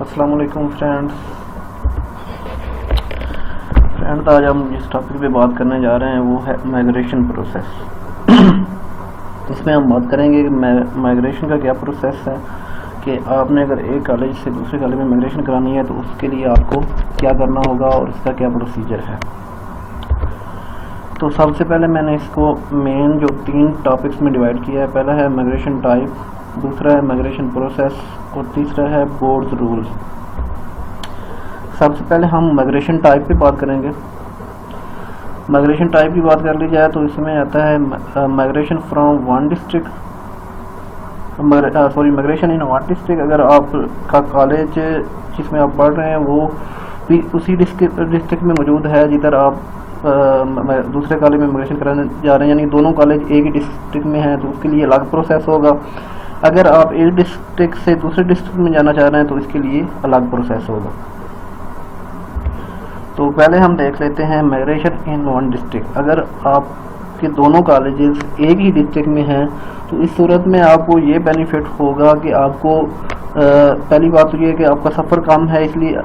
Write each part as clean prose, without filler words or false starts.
अस्सलाम वालेकुम फ्रेंड्स। आज हम जिस टॉपिक पे बात करने जा रहे हैं वो है माइग्रेशन प्रोसेस। इसमें हम बात करेंगे कि माइग्रेशन का क्या प्रोसेस है, कि आपने अगर एक कॉलेज से दूसरे कॉलेज में माइग्रेशन करानी है तो उसके लिए आपको क्या करना होगा और इसका क्या प्रोसीजर है। तो सबसे पहले मैंने इसको मेन जो 3 टॉपिक्स में डिवाइड किया है। पहला है माइग्रेशन टाइप, दूसरा है माइग्रेशन प्रोसेस और तीसरा है बोर्ड्स रूल्स। सबसे पहले हम माइग्रेशन टाइप पे बात करेंगे। माइग्रेशन टाइप की बात कर ली जाए तो इसमें आता है migration from one district, migration in one district. अगर आपका कॉलेज जिसमें आप पढ़ रहे हैं वो भी उसी डिस्ट्रिक्ट में मौजूद है जिधर आप दूसरे कॉलेज में माइग्रेशन कराने जा रहे हैं, यानी दोनों कॉलेज एक ही डिस्ट्रिक्ट में हैं तो उसके लिए अलग प्रोसेस होगा। अगर आप एक डिस्ट्रिक्ट से दूसरे डिस्ट्रिक्ट में जाना चाह रहे हैं तो इसके लिए अलग प्रोसेस होगा। तो पहले हम देख लेते हैं माइग्रेशन इन वन डिस्ट्रिक्ट। अगर आपके दोनों कॉलेजेस एक ही डिस्ट्रिक्ट में हैं तो इस सूरत में आपको ये बेनिफिट होगा कि आपको पहली बात तो ये है कि आपका सफ़र कम है, इसलिए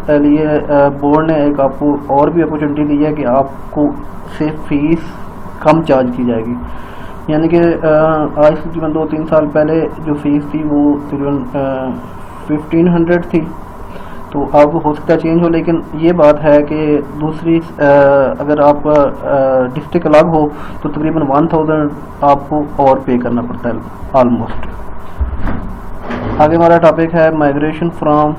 बोर्ड ने एक आपको और भी अपॉर्चुनिटी दी है कि आपको से फीस कम चार्ज की जाएगी। यानी कि आज से तकरीबन 2-3 साल पहले जो फीस थी वो तकरीबन 1500 थी, तो अब हो सकता है चेंज हो, लेकिन ये बात है कि दूसरी अगर आपका डिस्ट्रिक्ट अलग हो तो तकरीबन 1000 आपको और पे करना पड़ता है ऑलमोस्ट। आगे हमारा टॉपिक है migration from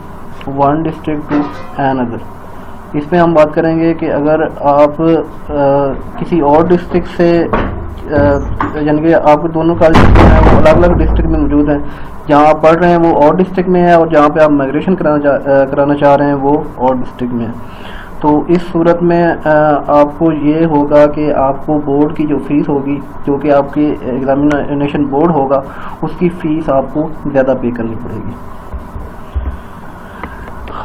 one district to another. इसमें हम बात करेंगे कि अगर आप किसी और डिस्ट्रिक्ट से यानी कि आपके दोनों कॉलेज जो हैं वो अलग अलग डिस्ट्रिक्ट में मौजूद हैं, जहाँ आप पढ़ रहे हैं वो और डिस्ट्रिक्ट में है और जहाँ पे आप माइग्रेशन कराना चाह रहे हैं वो और डिस्ट्रिक्ट में है। तो इस सूरत में आपको ये होगा कि आपको बोर्ड की जो फीस होगी, जो कि आपकी एग्जामिनेशन बोर्ड होगा, उसकी फ़ीस आपको ज़्यादा पे करनी पड़ेगी।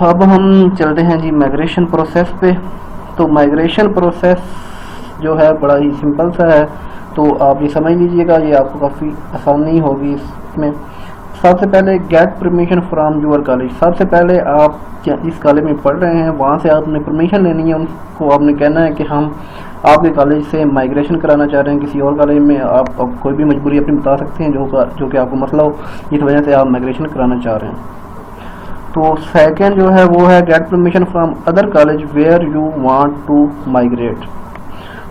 अब हम चलते हैं जी माइग्रेशन प्रोसेस पे। तो माइग्रेशन प्रोसेस जो है बड़ा ही सिंपल सा है, तो आप ये समझ लीजिएगा, ये आपको काफ़ी आसानी होगी इसमें। सबसे पहले gate permission from your college. सबसे पहले आप जिस कॉलेज में पढ़ रहे हैं वहाँ से आपने परमिशन लेनी है, उनको आपने कहना है कि हम आपके कॉलेज से माइग्रेशन कराना चाह रहे हैं किसी और कॉलेज में। आप कोई भी मजबूरी अपनी बता सकते हैं जो कि आपको मसला हो, इस वजह से आप माइग्रेशन कराना चाह रहे हैं। तो सेकंड जो है वो है get permission from other college where you want to migrate.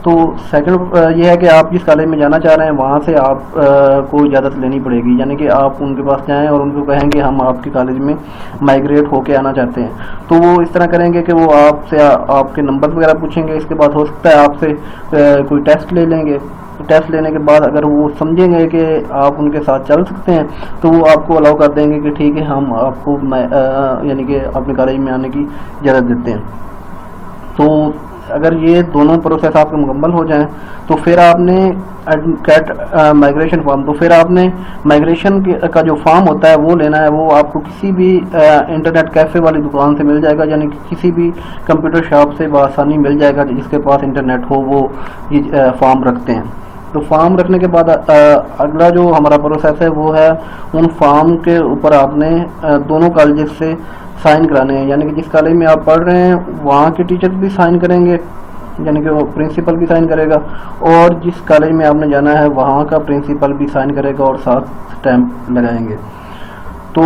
तो सेकंड ये है कि आप जिस कॉलेज में जाना चाह रहे हैं वहाँ से आप को इजाज़त लेनी पड़ेगी, यानी कि आप उनके पास जाएं और उनको कहेंगे हम आपके कॉलेज में माइग्रेट होके आना चाहते हैं। तो वो इस तरह करेंगे कि वो आपसे आपके नंबर वगैरह पूछेंगे। इसके बाद हो सकता है आपसे कोई टेस्ट ले लेंगे। टेस्ट लेने के बाद अगर वो समझेंगे कि आप उनके साथ चल सकते हैं तो वो आपको अलाउ कर देंगे कि ठीक है हम आपको यानी कि अपने कॉलेज में आने की इजाज़त देते हैं। तो अगर ये दोनों प्रोसेस आपके मुकम्मल हो जाएं तो फिर आपने गेट माइग्रेशन फॉर्म, तो फिर आपने माइग्रेशन का जो फॉर्म होता है वो लेना है। वो आपको किसी भी इंटरनेट कैफ़े वाली दुकान से मिल जाएगा, यानी कि किसी भी कंप्यूटर शॉप से बआसानी मिल जाएगा जिसके पास इंटरनेट हो, वो ये फॉर्म रखते हैं। तो फॉर्म रखने के बाद अगला जो हमारा प्रोसेस है वो है उन फॉर्म के ऊपर आपने दोनों कॉलेज से साइन कराने हैं, यानी कि जिस कॉलेज में आप पढ़ रहे हैं वहाँ के टीचर्स भी साइन करेंगे, यानी कि वो प्रिंसिपल भी साइन करेगा, और जिस कॉलेज में आपने जाना है वहाँ का प्रिंसिपल भी साइन करेगा और साथ स्टैम्प लगाएंगे। तो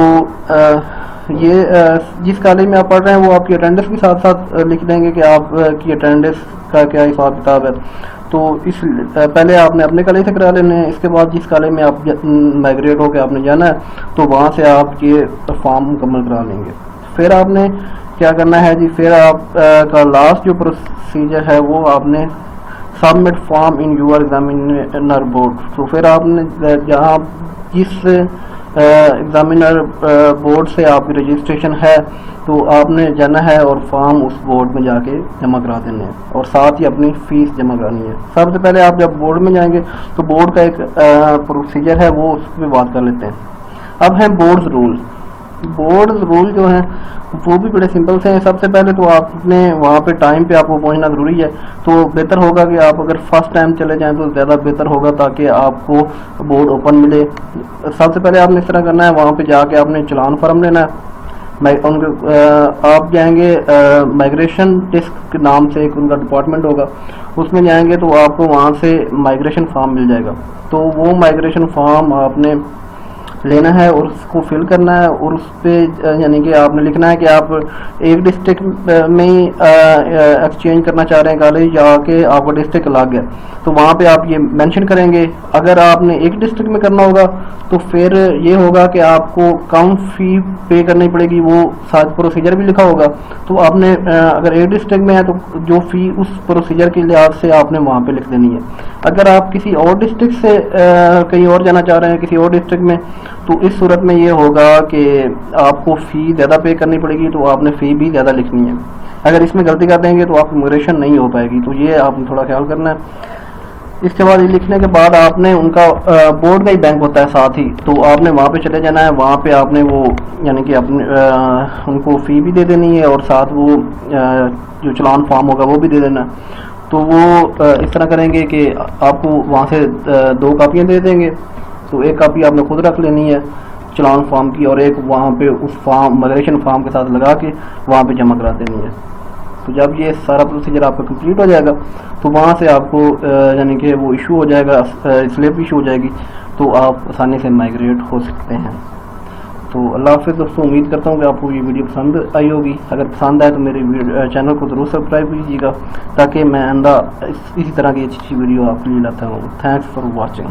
ये जिस कॉलेज में आप पढ़ रहे हैं वो आपकी अटेंडेंस भी साथ साथ लिख देंगे कि आपकी अटेंडेंस का क्या हिसाब किताब है। तो इस पहले आपने अपने कॉलेज से करा लेने हैं। इसके बाद जिस कॉलेज में आप माइग्रेट होकर आपने जाना है तो वहाँ से आप ये फॉर्म मुकम्मल करा लेंगे। फिर आपने क्या करना है जी, फिर आप का लास्ट जो प्रोसीजर है वो आपने submit form in your examiner board. तो फिर आपने जहाँ जिस एग्जामिनर बोर्ड से आपकी रजिस्ट्रेशन है तो आपने जाना है और फॉर्म उस बोर्ड में जाके जमा करा देने हैं और साथ ही अपनी फ़ीस जमा करानी है। सबसे पहले आप जब बोर्ड में जाएंगे तो बोर्ड का एक प्रोसीजर है वो उस पर बात कर लेते हैं। अब है बोर्ड्स रूल। बोर्ड रूल जो हैं वो भी बड़े सिंपल से हैं। सबसे पहले तो आपने वहाँ पे टाइम पे आपको पहुँचना ज़रूरी है, तो बेहतर होगा कि आप अगर फर्स्ट टाइम चले जाएं तो ज़्यादा बेहतर होगा ताकि आपको बोर्ड ओपन मिले। सबसे पहले आपने इस तरह करना है, वहाँ पे जाके आपने चलान फार्म लेना है। आप जाएंगे माइग्रेशन डेस्क के नाम से एक उनका डिपार्टमेंट होगा, उसमें जाएंगे तो आपको वहाँ से माइग्रेशन फॉर्म मिल जाएगा। तो वो माइग्रेशन फॉर्म आपने लेना है और उसको फिल करना है, और उस पर यानी कि आपने लिखना है कि आप एक डिस्ट्रिक्ट में ही एक्सचेंज करना चाह रहे हैं कॉलेज, या कि आपका डिस्ट्रिक्ट अलग है, तो वहाँ पे आप ये मेंशन करेंगे। अगर आपने एक डिस्ट्रिक्ट में करना होगा तो फिर ये होगा कि आपको कम फ़ी पे करनी पड़ेगी, वो साथ प्रोसीजर भी लिखा होगा। तो आपने अगर एक डिस्ट्रिक्ट में है तो जो फ़ी उस प्रोसीजर के लिहाज से आपने वहाँ पे लिख देनी है। अगर आप किसी और डिस्ट्रिक्ट से कहीं और जाना चाह रहे हैं किसी और डिस्ट्रिक्ट में, तो इस सूरत में ये होगा कि आपको फ़ी ज़्यादा पे करनी पड़ेगी, तो आपने फ़ी भी ज़्यादा लिखनी है। अगर इसमें गलती कर देंगे तो आपकी इमिग्रेशन नहीं हो पाएगी, तो ये आपने थोड़ा ख्याल करना है। इसके बाद ये लिखने के बाद आपने उनका बोर्ड का ही बैंक होता है साथ ही, तो आपने वहाँ पे चले जाना है। वहाँ पे आपने वो यानी कि अपने उनको फ़ी भी दे देनी है, और साथ वो जो चलान फॉर्म होगा वो भी दे देना है। तो वो इस तरह करेंगे कि आपको वहाँ से 2 कापियाँ दे देंगे। तो एक कापी आपने खुद रख लेनी है चलान फॉर्म की, और एक वहाँ पे उस फॉर्म माइग्रेशन फॉर्म के साथ लगा के वहाँ पे जमा करा देनी है। तो जब ये सारा प्रोसीजर आपका कंप्लीट हो जाएगा तो वहाँ से आपको यानी कि वो इशू हो जाएगा, स्लिप इशू हो जाएगी, तो आप आसानी से माइग्रेट हो सकते हैं। तो अल्लाह हाफ़िज़ दोस्तों, उम्मीद करता हूँ कि आपको ये वीडियो पसंद आई होगी। अगर पसंद आए तो मेरे चैनल को ज़रूर सब्सक्राइब कीजिएगा, ताकि मैं आइंदा इसी तरह की अच्छी वीडियो आपके लिए लाता हूँ। Thanks for watching.